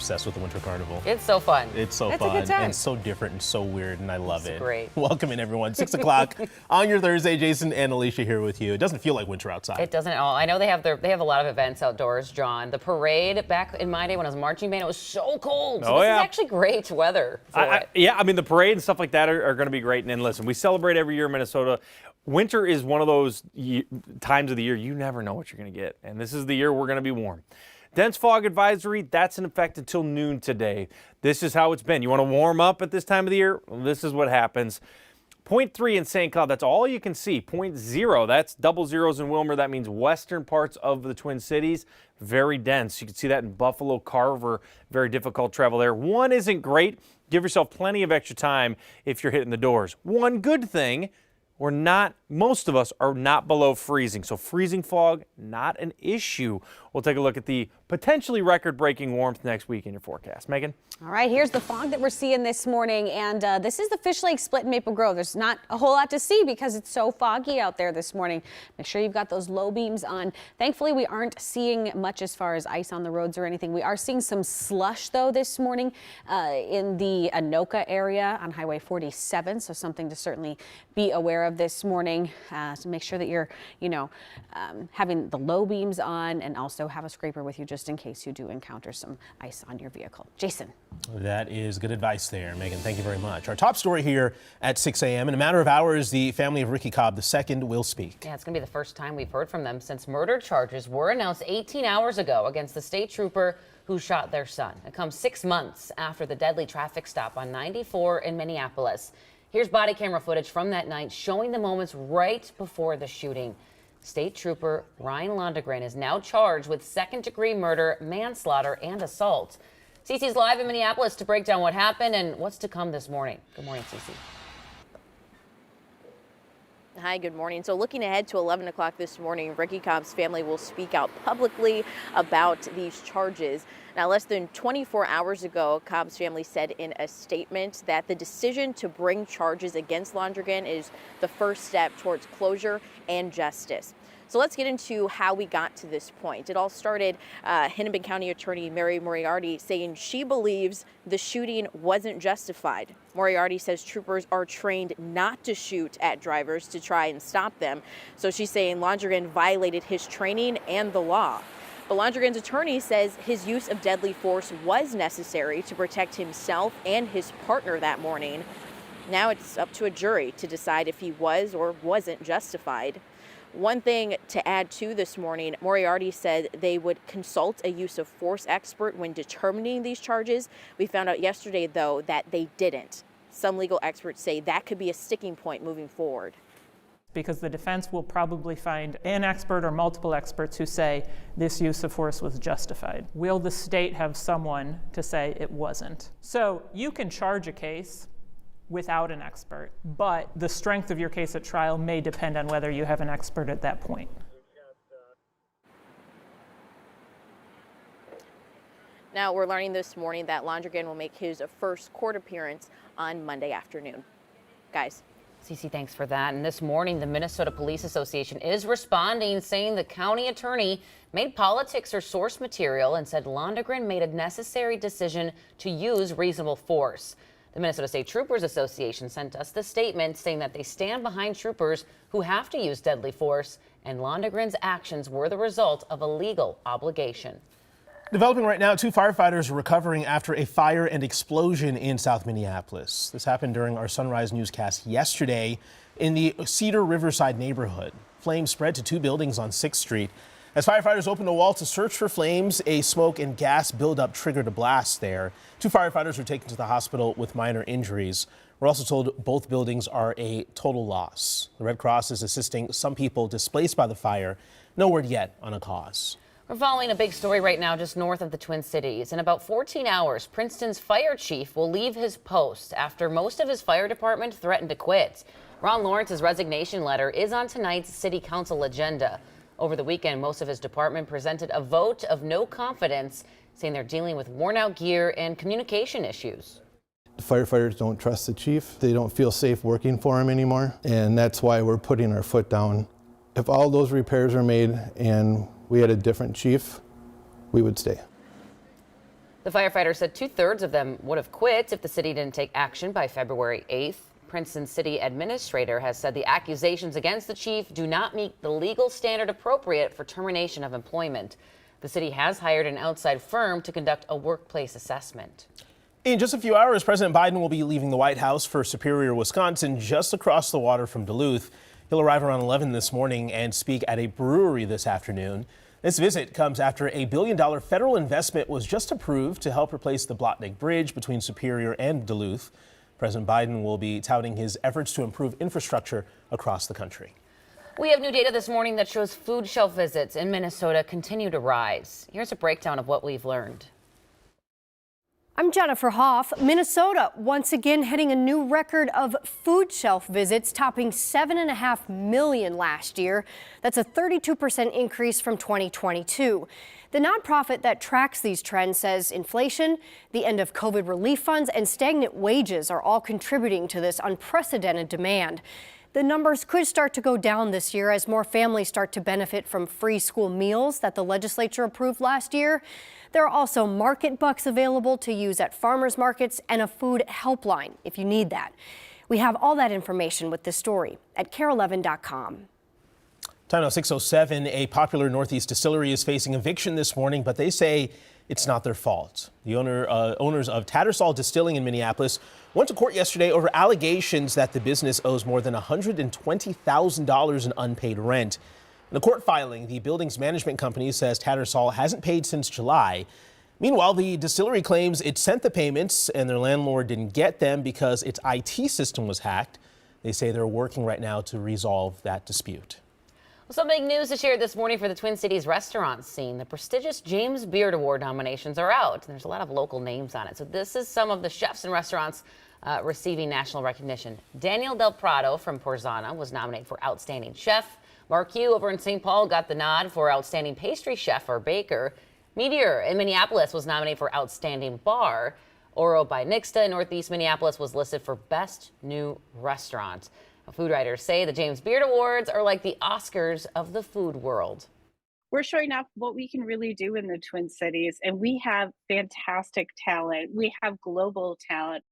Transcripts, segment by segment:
obsessed with the Winter Carnival. It's so fun. It's so fun and so different and so weird, and I love it. Great. Welcome in, everyone. 6 o'clock on your Thursday. Jason and Alicia here with you. It doesn't feel like winter outside. It doesn't at all. I know they have a lot of events outdoors, John. The parade back in my day when I was marching band, it was so cold. So this is actually great weather for it. Yeah, I mean, the parade and stuff like that are going to be great. And listen, we celebrate every year in Minnesota. Winter is one of those times of the year you never know what you're going to get. And this is the year we're going to be warm. Dense fog advisory, that's in effect until noon today. This is how it's been. You want to warm up at this time of the year? Well, this is what happens. 0.3 in St. Cloud, that's all you can see. 0.0, that's double zeros in Wilmer. That means western parts of the Twin Cities, very dense. You can see that in Buffalo, Carver, very difficult travel there. 1 isn't great. Give yourself plenty of extra time if you're hitting the doors. 1 good thing, most of us are not below freezing. So freezing fog, not an issue. We'll take a look at the potentially record-breaking warmth next week in your forecast. Megan? All right, here's the fog that we're seeing this morning, and this is the Fish Lake split in Maple Grove. There's not a whole lot to see because it's so foggy out there this morning. Make sure you've got those low beams on. Thankfully, we aren't seeing much as far as ice on the roads or anything. We are seeing some slush, though, this morning in the Anoka area on Highway 47, so something to certainly be aware of this morning. So make sure that you're, having the low beams on and also have a scraper with you just in case you do encounter some ice on your vehicle. Jason. That is good advice there, Megan. Thank you very much. Our top story here at 6 a.m. In a matter of hours, the family of Ricky Cobb II will speak. Yeah, it's going to be the first time we've heard from them since murder charges were announced 18 hours ago against the state trooper who shot their son. It comes 6 months after the deadly traffic stop on 94 in Minneapolis. Here's body camera footage from that night showing the moments right before the shooting. State Trooper Ryan Londegren is now charged with second-degree murder, manslaughter, and assault. Cece's live in Minneapolis to break down what happened and what's to come this morning. Good morning, Cece. Hi, good morning. So looking ahead to 11 o'clock this morning, Ricky Cobb's family will speak out publicly about these charges. Now, less than 24 hours ago, Cobb's family said in a statement that the decision to bring charges against Londegren is the first step towards closure and justice. So let's get into how we got to this point. It all started Hennepin County Attorney Mary Moriarty saying she believes the shooting wasn't justified. Moriarty says troopers are trained not to shoot at drivers to try and stop them. So she's saying Londegren violated his training and the law. But Londegren's attorney says his use of deadly force was necessary to protect himself and his partner that morning. Now it's up to a jury to decide if he was or wasn't justified. One thing to add to this morning, Moriarty said they would consult a use of force expert when determining these charges. We found out yesterday, though, that they didn't. Some legal experts say that could be a sticking point moving forward. Because the defense will probably find an expert or multiple experts who say this use of force was justified. Will the state have someone to say it wasn't? So you can charge a case without an expert, but the strength of your case at trial may depend on whether you have an expert at that point. Now we're learning this morning that Londegren will make his first court appearance on Monday afternoon. Guys. Cece, thanks for that. And this morning, the Minnesota Police Association is responding, saying the county attorney made politics her source material and said Londegren made a necessary decision to use reasonable force. The Minnesota State Troopers Association sent us the statement saying that they stand behind troopers who have to use deadly force, and Londegren's actions were the result of a legal obligation. Developing right now, 2 firefighters are recovering after a fire and explosion in South Minneapolis. This happened during our Sunrise newscast yesterday in the Cedar Riverside neighborhood. Flames spread to 2 buildings on 6th Street. As firefighters opened a wall to search for flames, a smoke and gas buildup triggered a blast there. 2 firefighters were taken to the hospital with minor injuries. We're also told both buildings are a total loss. The Red Cross is assisting some people displaced by the fire. No word yet on a cause. We're following a big story right now just north of the Twin Cities. In about 14 hours, Princeton's fire chief will leave his post after most of his fire department threatened to quit. Ron Lawrence's resignation letter is on tonight's city council agenda. Over the weekend, most of his department presented a vote of no confidence, saying they're dealing with worn-out gear and communication issues. The firefighters don't trust the chief. They don't feel safe working for him anymore, and that's why we're putting our foot down. If all those repairs are made and we had a different chief, we would stay. The firefighter said 2/3 of them would have quit if the city didn't take action by February 8th. Princeton City Administrator has said the accusations against the chief do not meet the legal standard appropriate for termination of employment. The city has hired an outside firm to conduct a workplace assessment. In just a few hours, President Biden will be leaving the White House for Superior, Wisconsin, just across the water from Duluth. He'll arrive around 11 this morning and speak at a brewery this afternoon. This visit comes after a $1 billion federal investment was just approved to help replace the Blotnick Bridge between Superior and Duluth. President Biden will be touting his efforts to improve infrastructure across the country. We have new data this morning that shows food shelf visits in Minnesota continue to rise. Here's a breakdown of what we've learned. I'm Jennifer Hoff. Minnesota once again hitting a new record of food shelf visits, topping 7.5 million last year. That's a 32% increase from 2022. The nonprofit that tracks these trends says inflation, the end of COVID relief funds, and stagnant wages are all contributing to this unprecedented demand. The numbers could start to go down this year as more families start to benefit from free school meals that the legislature approved last year. There are also market bucks available to use at farmers markets and a food helpline if you need that. We have all that information with this story at KARE11.com. Time now 6:07. A popular Northeast distillery is facing eviction this morning, but they say it's not their fault. The owners of Tattersall Distilling in Minneapolis went to court yesterday over allegations that the business owes more than $120,000 in unpaid rent. In a court filing, the building's management company says Tattersall hasn't paid since July. Meanwhile, the distillery claims it sent the payments and their landlord didn't get them because its IT system was hacked. They say they're working right now to resolve that dispute. Some big news to share this morning for the Twin Cities restaurant scene. The prestigious James Beard Award nominations are out. There's a lot of local names on it. So this is some of the chefs and restaurants receiving national recognition. Daniel Del Prado from Porzana was nominated for Outstanding Chef. Mark Hugh over in St. Paul got the nod for Outstanding Pastry Chef or Baker. Meteor in Minneapolis was nominated for Outstanding Bar. Oro by Nixta in Northeast Minneapolis was listed for Best New Restaurant. Food writers say the James Beard Awards are like the Oscars of the food world. We're showing off what we can really do in the Twin Cities, and we have fantastic talent. We have global talent.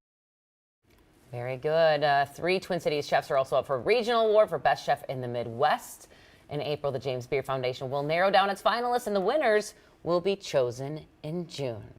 Very good. 3 Twin Cities chefs are also up for a regional award for Best Chef in the Midwest. In April, the James Beard Foundation will narrow down its finalists, and the winners will be chosen in June.